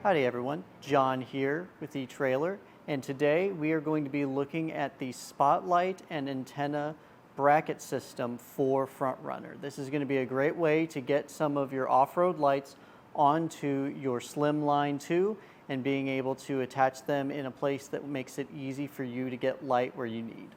Howdy everyone, John here with Etrailer, and today we are going to be looking at the spotlight and antenna bracket system for Front Runner. This is going to be a great way to get some of your off-road lights onto your Slimline II and being able to attach them in a place that makes it easy for you to get light where you need.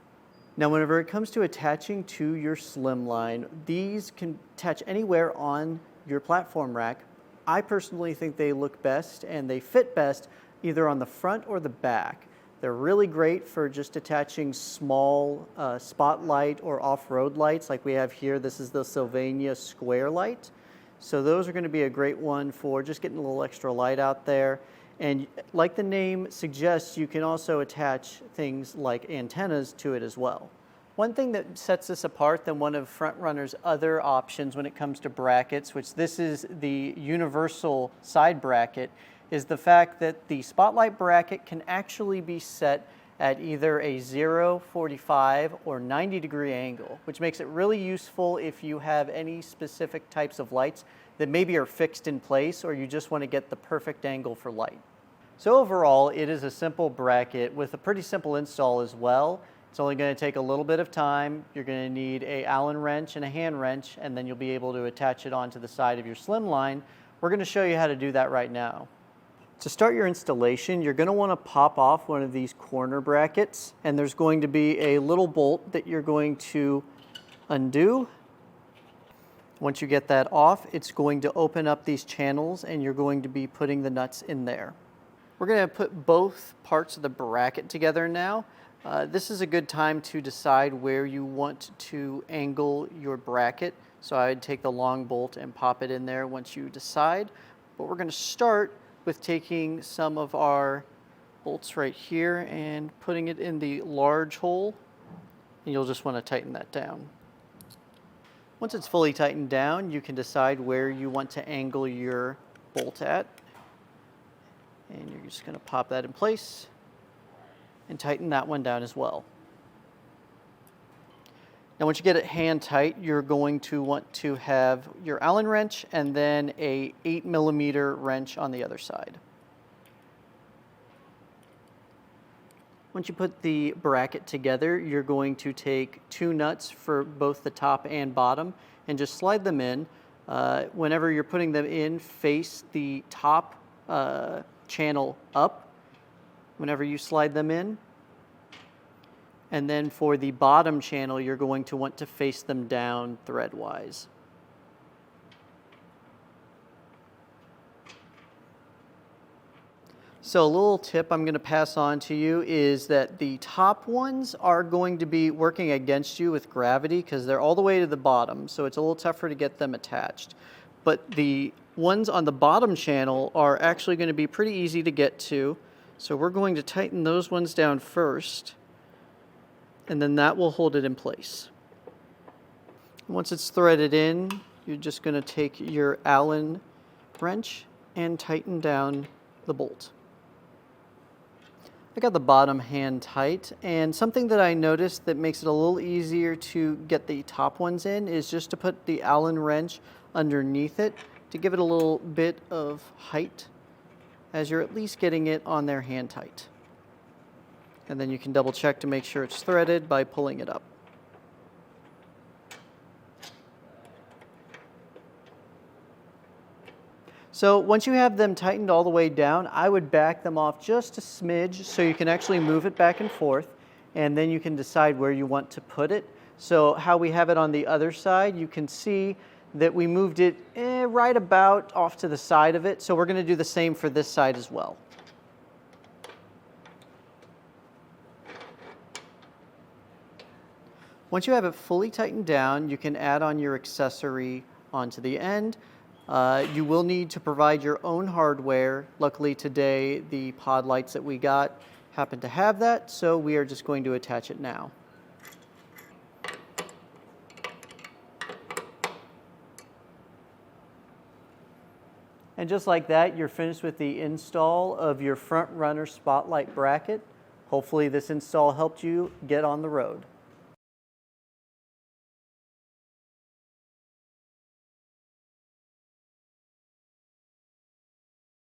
Now whenever it comes to attaching to your Slimline, these can attach anywhere on your platform rack. I personally think they look best and they fit best either on the front or the back. They're really great for just attaching small spotlight or off-road lights like we have here. This is the Sylvania Square Light. So those are going to be a great one for just getting a little extra light out there. And like the name suggests, you can also attach things like antennas to it as well. One thing that sets this apart than one of Front Runner's other options when it comes to brackets, which this is the universal side bracket, is the fact that the spotlight bracket can actually be set at either a 0, 45, or 90-degree angle, which makes it really useful if you have any specific types of lights that maybe are fixed in place or you just want to get the perfect angle for light. So overall, it is a simple bracket with a pretty simple install as well. It's only going to take a little bit of time. You're going to need an Allen wrench and a hand wrench, and then you'll be able to attach it onto the side of your Slimline. We're going to show you how to do that right now. To start your installation, you're going to want to pop off one of these corner brackets, and there's going to be a little bolt that you're going to undo. Once you get that off, it's going to open up these channels, and you're going to be putting the nuts in there. We're going to put both parts of the bracket together now. This is a good time to decide where you want to angle your bracket. So I'd take the long bolt and pop it in there once you decide. But we're going to start with taking some of our bolts right here and putting it in the large hole. And you'll just want to tighten that down. Once it's fully tightened down, you can decide where you want to angle your bolt at. And you're just going to pop that in place and tighten that one down as well. Now once you get it hand tight, you're going to want to have your Allen wrench and then a 8mm wrench on the other side. Once you put the bracket together, you're going to take 2 nuts for both the top and bottom and just slide them in. Whenever you're putting them in, face the top channel up whenever you slide them in. And then for the bottom channel, you're going to want to face them down threadwise. So a little tip I'm going to pass on to you is that the top ones are going to be working against you with gravity because they're all the way to the bottom, so it's a little tougher to get them attached. But the ones on the bottom channel are actually going to be pretty easy to get to. So we're going to tighten those ones down first, and then that will hold it in place. Once it's threaded in, you're just going to take your Allen wrench and tighten down the bolt. I got the bottom hand tight, and something that I noticed that makes it a little easier to get the top ones in is just to put the Allen wrench underneath it to give it a little bit of height as you're at least getting it on there hand tight. And then you can double check to make sure it's threaded by pulling it up. So once you have them tightened all the way down, I would back them off just a smidge so you can actually move it back and forth, and then you can decide where you want to put it. So how we have it on the other side, you can see that we moved it right about off to the side of it. So we're going to do the same for this side as well. Once you have it fully tightened down, you can add on your accessory onto the end. You will need to provide your own hardware. Luckily today, the pod lights that we got happen to have that, so we are just going to attach it now. And just like that, you're finished with the install of your Front Runner spotlight bracket. Hopefully this install helped you get on the road.